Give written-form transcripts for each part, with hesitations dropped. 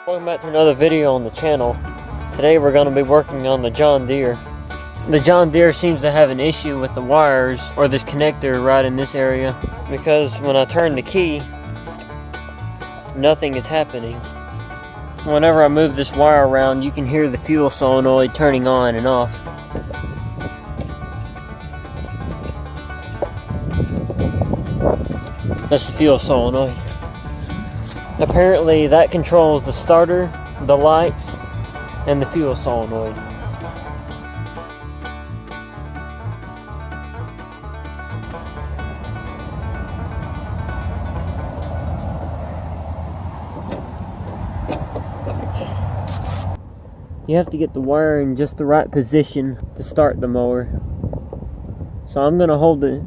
Welcome back to another video on the channel. Today we're going to be working on the John Deere. The John Deere seems to have an issue with the wires or this connector right in this area, because when I turn the key, nothing is happening. Whenever I move this wire around, you can hear the fuel solenoid turning on and off. That's the fuel solenoid. Apparently that controls the starter, the lights, and the fuel solenoid. You have to get the wire in just the right position to start the mower. So I'm going to hold the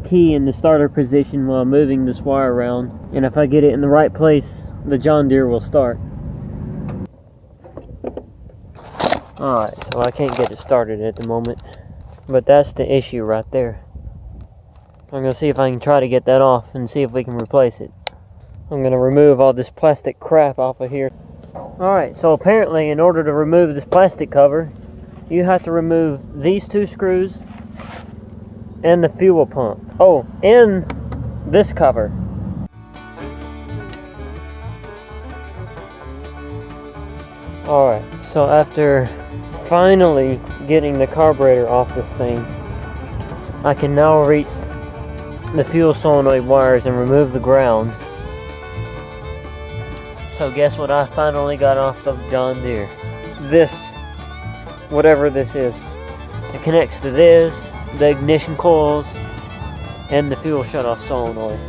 key in the starter position while moving this wire around, and if I get it in the right place, the John Deere will start. Alright, so I can't get it started at the moment, but that's the issue right there. I'm going to see if I can try to get that off and see if we can replace it. I'm going to remove all this plastic crap off of here. Alright, so apparently in order to remove this plastic cover, you have to remove these two screws and the fuel pump. Oh, and this cover. Alright, so after finally getting the carburetor off this thing, I can now reach the fuel solenoid wires and remove the ground. So guess what I finally got off the John Deere? This, whatever this is. It connects to this, the ignition coils, and the fuel shutoff solenoid.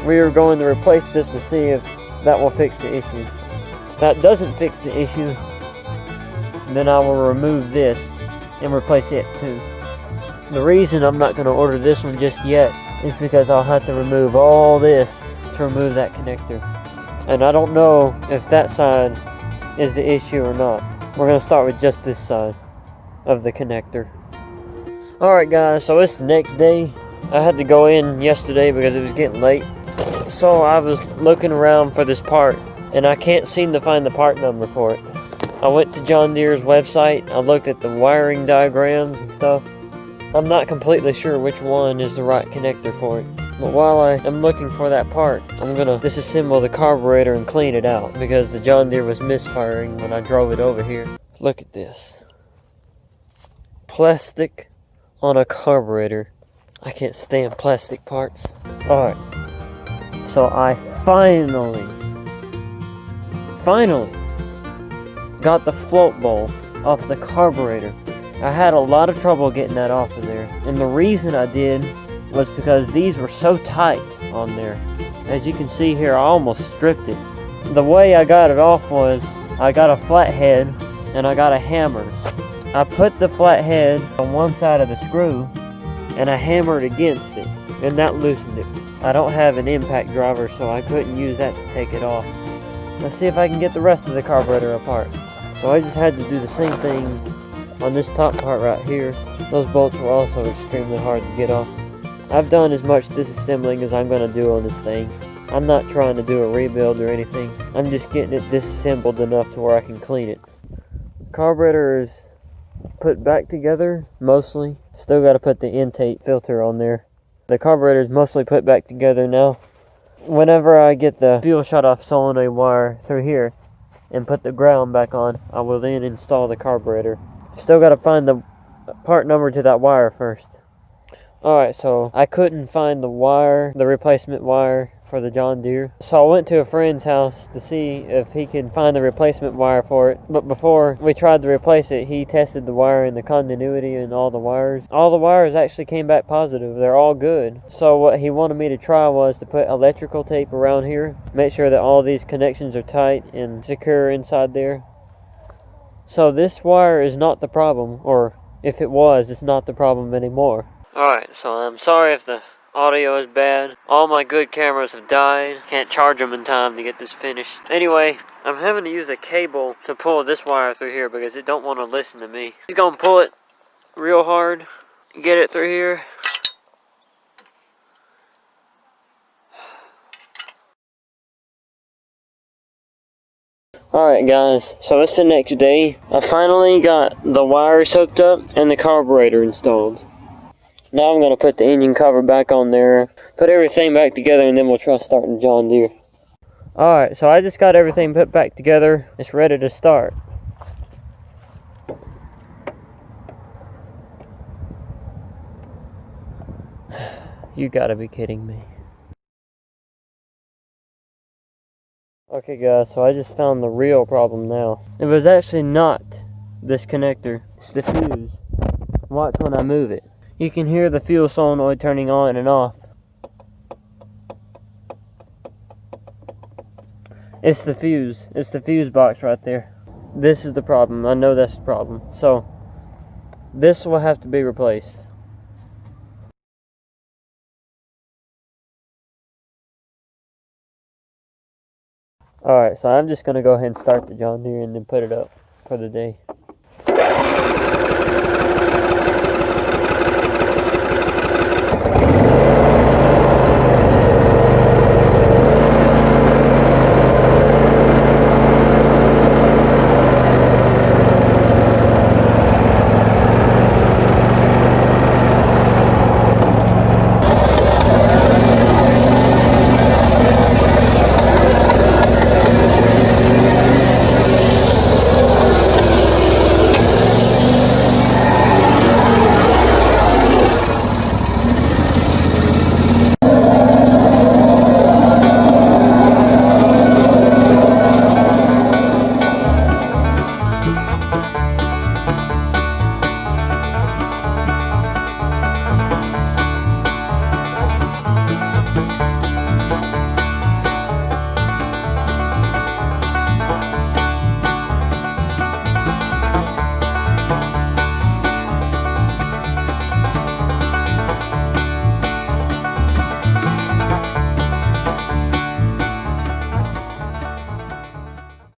We are going to replace this to see if that will fix the issue. If that doesn't fix the issue, then I will remove this and replace it too. The reason I'm not going to order this one just yet is because I'll have to remove all this to remove that connector. And I don't know if that side is the issue or not. We're going to start with just this side of the connector. Alright guys, so it's the next day. I had to go in yesterday because it was getting late. So I was looking around for this part, and I can't seem to find the part number for it. I went to John Deere's website, I looked at the wiring diagrams and stuff. I'm not completely sure which one is the right connector for it. But while I am looking for that part, I'm gonna disassemble the carburetor and clean it out, because the John Deere was misfiring when I drove it over here. Look at this. Plastic on a carburetor. I can't stand plastic parts. Alright. So I finally got the float bowl off the carburetor. I had a lot of trouble getting that off of there. And the reason I did was because these were so tight on there. As you can see here, I almost stripped it. The way I got it off was, I got a flathead and I got a hammer. I put the flathead on one side of the screw and I hammered against it, and that loosened it. I don't have an impact driver, so I couldn't use that to take it off. Let's see if I can get the rest of the carburetor apart. So I just had to do the same thing on this top part right here. Those bolts were also extremely hard to get off. I've done as much disassembling as I'm going to do on this thing. I'm not trying to do a rebuild or anything. I'm just getting it disassembled enough to where I can clean it. Carburetor is put back together, mostly. Still got to put the intake filter on there. The carburetor is mostly put back together now. Whenever I get the fuel shutoff solenoid wire through here and put the ground back on, I will then install the carburetor. Still got to find the part number to that wire first. Alright, so I couldn't find the wire, the replacement wire for the John Deere. So I went to a friend's house to see if he could find the replacement wire for it. But before we tried to replace it, he tested the wire and the continuity and all the wires. All the wires actually came back positive. They're all good. So what he wanted me to try was to put electrical tape around here. Make sure that all these connections are tight and secure inside there. So this wire is not the problem, or if it was, it's not the problem anymore. Alright, so I'm sorry if the audio is bad. All my good cameras have died. Can't charge them in time to get this finished. Anyway, I'm having to use a cable to pull this wire through here because it don't want to listen to me. He's gonna pull it real hard, get it through here. Alright guys, so it's the next day. I finally got the wires hooked up and the carburetor installed. Now I'm going to put the engine cover back on there, put everything back together, and then we'll try starting John Deere. Alright, so I just got everything put back together. It's ready to start. You gotta be kidding me. Okay guys, so I just found the real problem now. It was actually not this connector, it's the fuse. Watch when I move it. You can hear the fuel solenoid turning on and off. It's the fuse box right there. This is the problem, I know that's the problem. So, this will have to be replaced. Alright, so I'm just going to go ahead and start the John Deere and then put it up for the day.